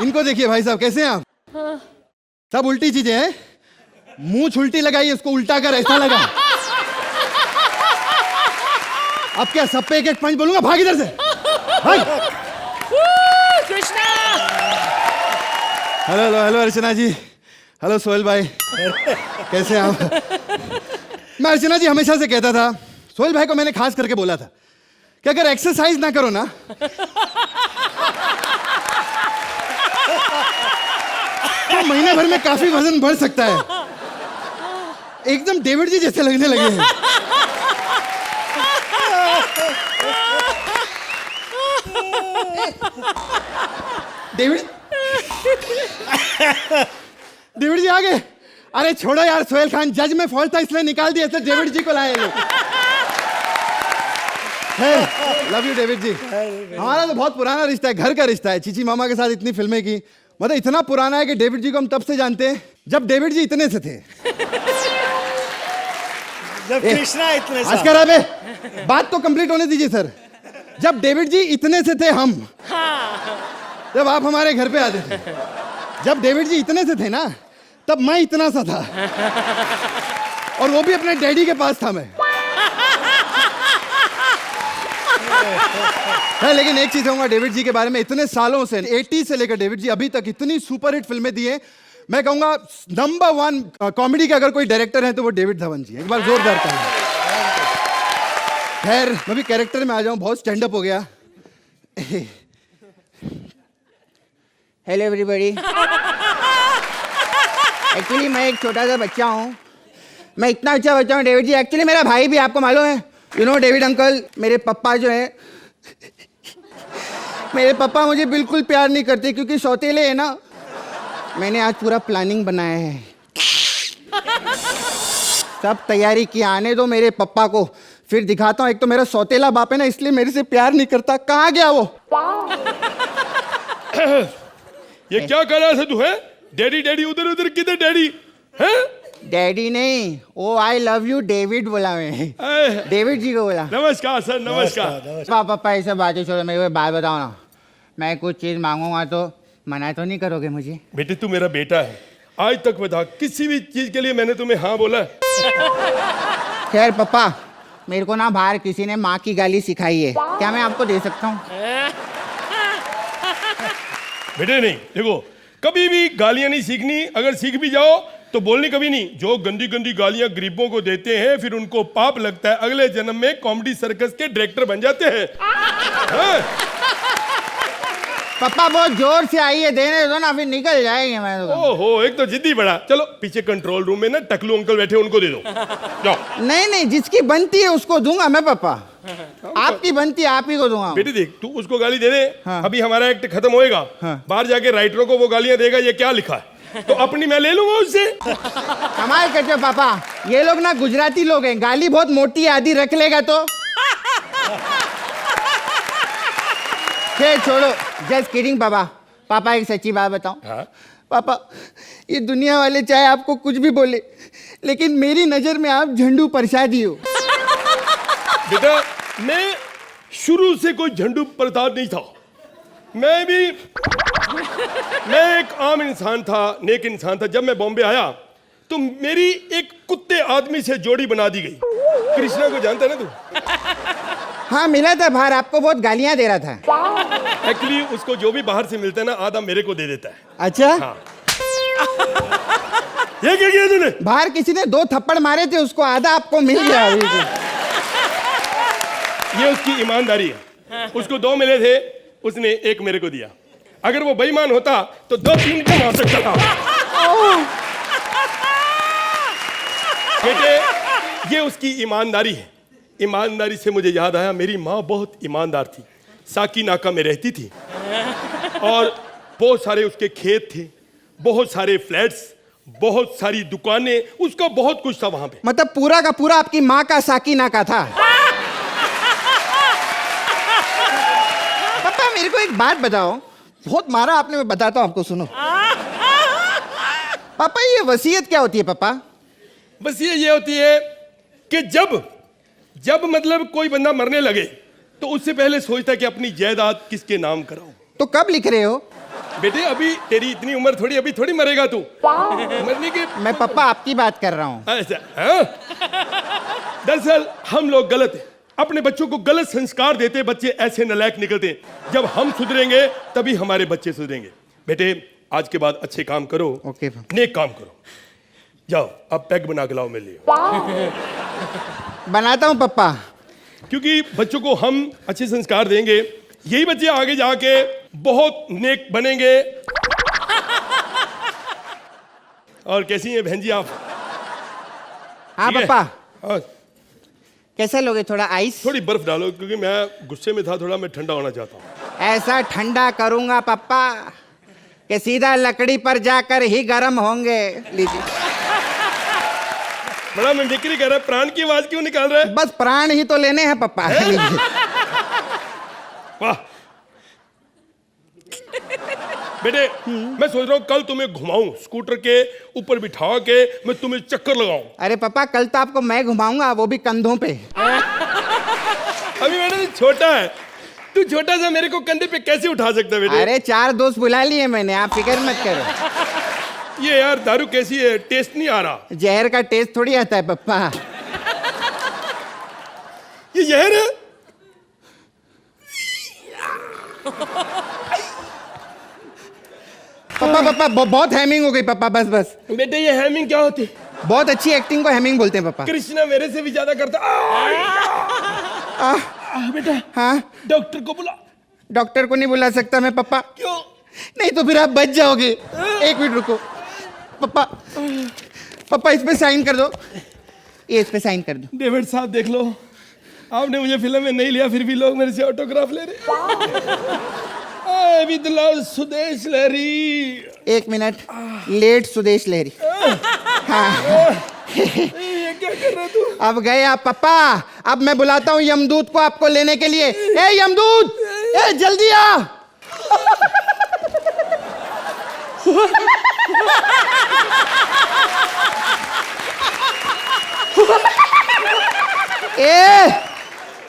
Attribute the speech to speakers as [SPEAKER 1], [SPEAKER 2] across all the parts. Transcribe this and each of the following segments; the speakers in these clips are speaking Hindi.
[SPEAKER 1] इनको देखिए भाई साहब, कैसे हैं आप? सब उल्टी चीजें हैं। मुंह छुल्टी लगाई, उसको उल्टा कर, ऐसा लगा। अब क्या सब पे एक एक पंच बोलूंगा? भाग इधर से, भाग।
[SPEAKER 2] कृष्णा।
[SPEAKER 1] हेलो हेलो हेलो अर्चना जी, हेलो सोहेल भाई, कैसे हैं आप? मैं अर्चना जी हमेशा से कहता था, सोहेल भाई को मैंने खास करके बोला था कि अगर एक्सरसाइज ना करो ना तो महीने भर में काफी वजन बढ़ सकता है। एकदम डेविड जी जैसे लगने लगे हैं। डेविड डेविड जी आ गए? अरे छोड़ो यार, सोहेल खान जज में फॉल्ट था इसलिए निकाल दिया, डेविड जी को लाए लोग। लव यू डेविड जी। हमारा तो बहुत पुराना रिश्ता है, घर का रिश्ता है। चीची मामा के साथ इतनी फिल्में की, मतलब इतना पुराना है कि डेविड जी को हम तब से जानते हैं जब डेविड जी इतने से थे,
[SPEAKER 3] जब कृष्णा इतने
[SPEAKER 1] आज कर अबे बात तो कंप्लीट होने दीजिए सर। जब डेविड जी इतने से थे हम, जब आप हमारे घर पे आते थे, जब डेविड जी इतने से थे ना, तब मैं इतना सा था, और वो भी अपने डैडी के पास था मैं। है, लेकिन एक चीज कहूंगा डेविड जी के बारे में, इतने सालों से 80 से लेकर डेविड जी अभी तक इतनी सुपरहिट फिल्में दी हैं। मैं कहूंगा नंबर 1 कॉमेडी का अगर कोई डायरेक्टर है तो वो डेविड धवन जी। एक बार जोरदार ताली। खैर मैं भी कैरेक्टर में आ जाऊं, बहुत स्टैंड अप हो गया।
[SPEAKER 4] Hello everybody. एक्चुअली मैं एक छोटा सा बच्चा हूँ, मैं इतना अच्छा बच्चा हूँ डेविड जी। एक्चुअली मेरा भाई भी, आपको मालूम है, यू नो डेविड अंकल, मेरे पापा जो है, मेरे पापा मुझे बिल्कुल प्यार नहीं करते क्योंकि सौतेले है ना। मैंने आज पूरा प्लानिंग बनाया है, सब तैयारी की, आने दो मेरे पापा को, फिर दिखाता हूँ। एक तो मेरा सौतेला बाप है ना, इसलिए मेरे से प्यार नहीं करता। कहाँ गया वो?
[SPEAKER 5] ये क्या कर रहा था तू? है डैडी डैडी, उधर उधर किधर डैडी है?
[SPEAKER 4] डैडी नहीं, ओ आई लव यू डेविड बोला मैं, डेविड जी को बोला।
[SPEAKER 5] नमस्कार सर, नमस्कार।
[SPEAKER 4] पापा ये सब बातें छोड़ो, मेरे को बात बताओ ना, मैं कुछ चीज मांगूंगा तो मना तो नहीं करोगे मुझे?
[SPEAKER 5] बेटे तू मेरा बेटा है, आज तक बता किसी भी चीज के लिए मैंने तुम्हें हाँ बोला?
[SPEAKER 4] खैर पापा, मेरे को ना बाहर किसी ने माँ की गाली सिखाई है, क्या मैं आपको दे सकता हूँ?
[SPEAKER 5] बेटे नहीं, देखो कभी भी गालियां नहीं सीखनी, अगर सीख भी जाओ तो बोलनी कभी नहीं। जो गंदी गंदी गालियां गरीबों को देते हैं फिर उनको पाप लगता है, अगले जन्म में कॉमेडी सर्कस के डायरेक्टर बन जाते हैं। हाँ?
[SPEAKER 4] पापा बहुत जोर से आई है, देने दो ना, फिर निकल जाएंगे। मैं तो
[SPEAKER 5] ओहो, एक तो जिद्दी बड़ा। चलो पीछे कंट्रोल रूम में ना टकलू अंकल बैठे, उनको दे दो, जाओ।
[SPEAKER 4] नहीं, जिसकी बनती है उसको दूंगा मैं पापा, आपकी बनती है आप ही को दूंगा।
[SPEAKER 5] बेटे देख, तू उसको गाली दे दे।
[SPEAKER 4] हाँ।
[SPEAKER 5] अभी हमारा एक्ट खत्म होएगा,
[SPEAKER 4] हाँ।
[SPEAKER 5] बाहर जाके राइटरों को वो गालियां देगा, ये क्या लिखा है, तो अपनी मैं ले लूंगा उससे।
[SPEAKER 4] कमाल करते हो पापा, ये लोग ना गुजराती लोग हैं, गाली बहुत मोटी आधी रख लेगा तो। खैर छोड़ो, जस्ट किडिंग पापा। पापा एक सच्ची बात बताऊं?
[SPEAKER 5] हाँ?
[SPEAKER 4] पापा, ये दुनिया वाले चाहे आपको कुछ भी बोले, लेकिन मेरी नजर में आप झंडू प्रसादी हो।
[SPEAKER 5] बेटा मैं शुरू से कोई झंडू प्रसाद नहीं था, मैं एक आम इंसान था, नेक इंसान था। जब मैं बॉम्बे आया तो मेरी एक कुत्ते आदमी से जोड़ी बना दी गई। कृष्णा को जानता है ना तू?
[SPEAKER 4] हाँ मिला था बाहर, आपको बहुत गालियां दे रहा था।
[SPEAKER 5] एक्चुअली उसको जो भी बाहर से मिलता है ना, आधा मेरे को दे देता है।
[SPEAKER 4] अच्छा
[SPEAKER 5] हाँ। ये क्या किया तूने?
[SPEAKER 4] बाहर किसी ने 2 थप्पड़ मारे थे, उसको आधा आपको मिल गया।
[SPEAKER 5] ये उसकी ईमानदारी है, उसको 2 मिले थे, उसने 1 मेरे को दिया। अगर वो बेईमान होता तो 2-3 को मार सकता था। बेटे ये उसकी ईमानदारी है। ईमानदारी से मुझे याद आया, मेरी माँ बहुत ईमानदार थी, साकी नाका में रहती थी, और बहुत सारे उसके खेत थे, बहुत सारे फ्लैट्स, बहुत सारी दुकानें, उसका बहुत कुछ था वहां पे।
[SPEAKER 4] मतलब पूरा का पूरा आपकी माँ का साकी नाका था। पापा मेरे को एक बात बताओ, बहुत मारा आपने, मैं बताता हूँ आपको, सुनो। पापा ये वसीयत क्या होती है पापा?
[SPEAKER 5] वसीयत ये होती है कि जब मतलब कोई बंदा मरने लगे तो उससे पहले सोचता है कि अपनी जायदाद किसके नाम कराऊं।
[SPEAKER 4] तो कब लिख रहे हो?
[SPEAKER 5] बेटे अभी तेरी इतनी उम्र थोड़ी, अभी थोड़ी मरेगा तू। मरने के
[SPEAKER 4] मैं पप्पा आपकी बात कर रहा हूँ।
[SPEAKER 5] ऐसा हाँ? दरअसल हम लोग गलत हैं, अपने बच्चों को गलत संस्कार देते, बच्चे ऐसे नालायक निकलते हैं। जब हम सुधरेंगे तभी हमारे बच्चे सुधरेंगे। बेटे आज के बाद अच्छे काम करो,
[SPEAKER 4] ओके।
[SPEAKER 5] नेक काम करो। जाओ अब पैक बना के लाओ मेरे लिए,
[SPEAKER 4] बनाता हूँ पप्पा।
[SPEAKER 5] क्योंकि बच्चों को हम अच्छे संस्कार देंगे, यही बच्चे आगे जाके बहुत नेक बनेंगे। और कैसी हैं बहन जी आप?
[SPEAKER 4] हाँ
[SPEAKER 5] ठीक है?
[SPEAKER 4] पप्पा,
[SPEAKER 5] हाँ,
[SPEAKER 4] कैसा लोगे? थोड़ा आइस?
[SPEAKER 5] थोड़ी बर्फ डालो, क्योंकि मैं गुस्से में था थोड़ा, मैं ठंडा होना चाहता हूँ।
[SPEAKER 4] ऐसा ठंडा करूंगा पप्पा कि सीधा लकड़ी पर जाकर ही गर्म होंगे। लीजिए।
[SPEAKER 5] बड़ा मिमिक्री कर रहा है, प्राण की आवाज क्यों निकाल रहा है?
[SPEAKER 4] बस प्राण ही तो लेने हैं पप्पा। लीजिए।
[SPEAKER 5] वाह बेटे, मैं सोच रहा हूँ कल तुम्हें घुमाऊं, स्कूटर के ऊपर बिठा के मैं तुम्हें चक्कर लगाऊं।
[SPEAKER 4] अरे पापा कल तो आपको मैं घुमाऊंगा, वो भी कंधों पे।
[SPEAKER 5] अभी बेटा तू छोटा है, तू छोटा सा मेरे को कंधे पे कैसे उठा सकता है बेटे?
[SPEAKER 4] अरे 4 दोस्त बुला लिए मैंने, आप फिक्र मत करो।
[SPEAKER 5] ये यार दारू कैसी है, टेस्ट नहीं आ रहा।
[SPEAKER 4] जहर का टेस्ट थोड़ी आता है पप्पा।
[SPEAKER 5] ये जहर है?
[SPEAKER 4] पापा पापा बहुत हैमिंग हो गई पापा, बस बस।
[SPEAKER 5] बेटे ये हैमिंग क्या होती है?
[SPEAKER 4] बहुत अच्छी एक्टिंग को हैमिंग बोलते हैं पापा।
[SPEAKER 5] कृष्णा मेरे से भी ज्यादा करता। बेटा
[SPEAKER 4] हाँ
[SPEAKER 5] डॉक्टर को बुला।
[SPEAKER 4] डॉक्टर को नहीं बुला सकता मैं पापा।
[SPEAKER 5] क्यों?
[SPEAKER 4] नहीं तो फिर आप बच जाओगे। एक मिनट रुको पापा, पापा इस पे साइन कर दो, ये इस पे साइन कर दो।
[SPEAKER 5] डेविड साहब देख लो, आपने मुझे फिल्म में नहीं लिया, फिर भी लोग मेरे से ऑटोग्राफ ले रहे। With love Sudesh Lahri.
[SPEAKER 4] 1 minute, let Sudesh Lahri. हाँ
[SPEAKER 5] ये क्या कर रहा तू?
[SPEAKER 4] अब गए आप पापा, अब मैं बुलाता हूँ यमदूत को आपको लेने के लिए। ए यमदूत, ए जल्दी आ।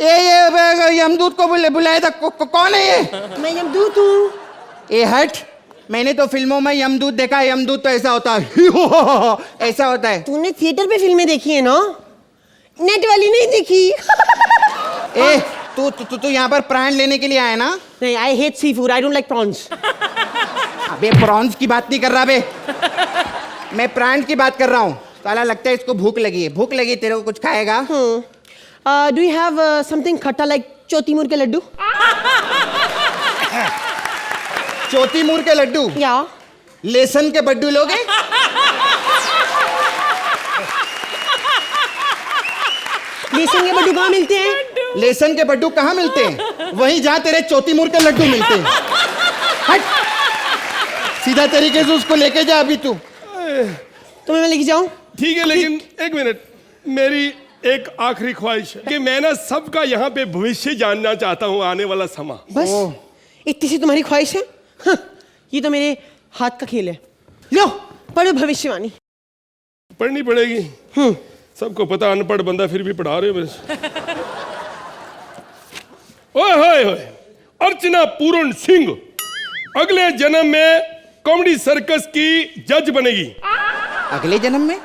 [SPEAKER 4] ये यमदूत को बुलाया था, कौन है ये?
[SPEAKER 2] मैं यमदूत हूँ।
[SPEAKER 4] ए हट, मैंने तो फिल्मों में यमदूत देखा है, यमदूत तो ऐसा होता है। ऐसा होता है।
[SPEAKER 2] तूने थिएटर पे फिल्में देखी है ना, नेट वाली नहीं देखी।
[SPEAKER 4] ए तू यहाँ पर प्राण लेने के लिए आया ना?
[SPEAKER 2] नहीं, I hate seafood, I don't like prawns.
[SPEAKER 4] अबे प्रॉन्स की बात नहीं कर रहा बे, मैं प्राण की बात कर रहा हूँ। साला लगता है इसको भूख लगी है। भूख लगी, तेरे को कुछ खाएगा?
[SPEAKER 2] डू यू हैव समथिंग खट्टा लाइक चौथी मूर के लड्डू?
[SPEAKER 4] चौथी मूर के लड्डू?
[SPEAKER 2] या
[SPEAKER 4] लेसन के बड्डू लोगे?
[SPEAKER 2] लेसन के बड्डू कहाँ मिलते हैं?
[SPEAKER 4] लेसन के बड्डू कहाँ मिलते हैं? वहीं जहाँ तेरे चौथी मूर के लड्डू मिलते हैं। हट, सीधा तरीके से उसको लेके जा अभी तू।
[SPEAKER 2] तुम्हें मैं लेके जाऊं?
[SPEAKER 5] ठीक है, लेकिन एक मिनट, मेरी एक आखिरी ख्वाहिश है कि मैं ना सबका यहाँ पे भविष्य जानना चाहता हूँ, आने वाला समा।
[SPEAKER 2] बस इतनी सी तुम्हारी ख्वाहिश है? हाँ, ये तो मेरे हाथ का खेल है। लो पढ़ो भविष्यवाणी।
[SPEAKER 5] पढ़नी पड़ेगी। सबको पता, अनपढ़ बंदा फिर भी पढ़ा रहे हो मेरे से। ओए होए होए, अर्चना पूर्ण सिंह अगले जन्म में कॉमेडी सर्कस की जज बनेगी।
[SPEAKER 4] अगले जन्म में?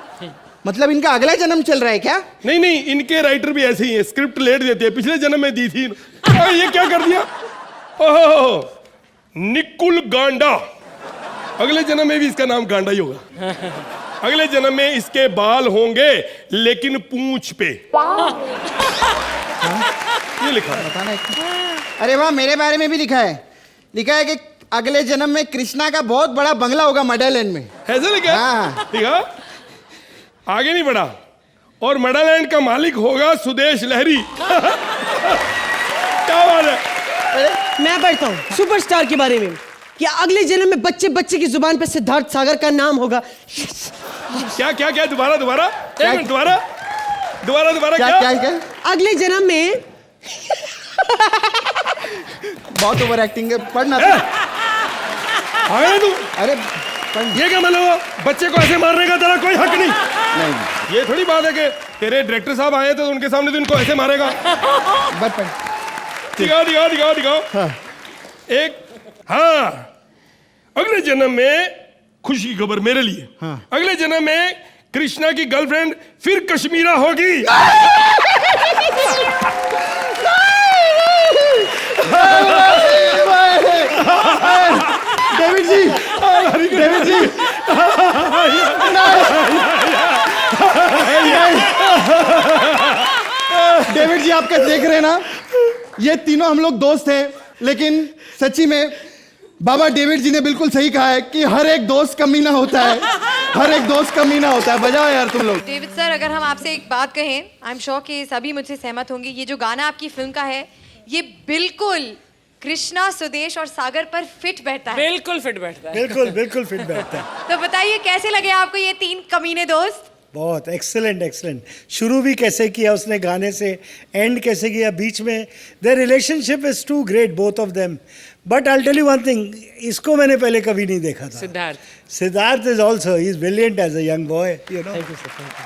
[SPEAKER 4] मतलब इनका अगला जन्म चल रहा है क्या?
[SPEAKER 5] नहीं नहीं, इनके राइटर भी ऐसे ही हैं, स्क्रिप्ट लेट देते हैं। पिछले जन्म में दी थी। ये क्या कर दिया? ओहो, निकुल गांडा। अगले जन्म में भी इसका नाम गांडा ही होगा। अगले जन्म में इसके बाल होंगे लेकिन पूंछ पे। ये लिखा है।
[SPEAKER 4] अरे वाह, मेरे बारे में भी लिखा है। लिखा है कि अगले जन्म में कृष्णा का बहुत बड़ा बंगला होगा मडालैंड में।
[SPEAKER 5] ऐसा लिखा?
[SPEAKER 4] हाँ।
[SPEAKER 5] लिखा? आगे नहीं बढ़ा। और मडालैंड का मालिक होगा सुदेश लहरी। क्या बात है?
[SPEAKER 2] मैं पढ़ता हूँ सुपरस्टार के बारे में कि अगले जन्म में बच्चे बच्चे की जुबान पे सिद्धार्थ सागर का नाम होगा।
[SPEAKER 5] क्या क्या क्या? दोबारा दोबारा, एक मिनट, दोबारा दोबारा दोबारा।
[SPEAKER 4] क्या क्या क्या?
[SPEAKER 2] अगले जन्म में
[SPEAKER 4] बहुत ओवर एक्टिंग है, पढ़ना।
[SPEAKER 5] आया तू?
[SPEAKER 4] अरे
[SPEAKER 5] ये क्या मतलब? बच्चे को ऐसे मारने का तेरा कोई हक नहीं।
[SPEAKER 4] नहीं,
[SPEAKER 5] ये थोड़ी बात है कि तेरे डायरेक्टर साहब आए तो उनके सामने तो इनको ऐसे मारेगा।
[SPEAKER 4] बस पढ़।
[SPEAKER 5] दिखाओ दिखाओ दिखाओ दिखाओ।
[SPEAKER 4] हाँ।
[SPEAKER 5] एक, हाँ, अगले जन्म में खुशी की खबर मेरे लिए। अगले जन्म में कृष्णा की गर्लफ्रेंड फिर कश्मीरा होगी।
[SPEAKER 1] डेविड जी, डेविड जी, डेविड जी, आप कैसे देख रहे हैं ना, ये तीनों हम लोग दोस्त हैं, लेकिन सच्ची में बाबा डेविड जी ने बिल्कुल सही कहा है कि हर एक दोस्त कमीना होता है, हर एक दोस्त कमीना होता है। बजाओ यार तुम लोग।
[SPEAKER 6] डेविड सर, अगर हम आपसे एक बात कहें, आई एम श्योर कि सभी मुझसे सहमत होंगे, ये जो गाना आपकी फिल्म का है, ये बिल्कुल कृष्णा, सुदेश और सागर पर फिट बैठता है।
[SPEAKER 2] बिल्कुल फिट बैठता है।
[SPEAKER 3] बिल्कुल बिल्कुल फिट बैठता है।
[SPEAKER 6] तो बताइए कैसे लगे आपको ये तीन कमीने दोस्त?
[SPEAKER 3] बहुत एक्सेलेंट एक्सेलेंट। शुरू भी कैसे किया उसने गाने से, एंड कैसे किया बीच में। Their relationship is too great both of them. But I tell you one thing, इसको मैंने पहले कभी नहीं देखा था।
[SPEAKER 2] Siddharth.
[SPEAKER 3] Siddharth is also, he is brilliant as a young boy, you know.
[SPEAKER 2] Thank you sir, thank you.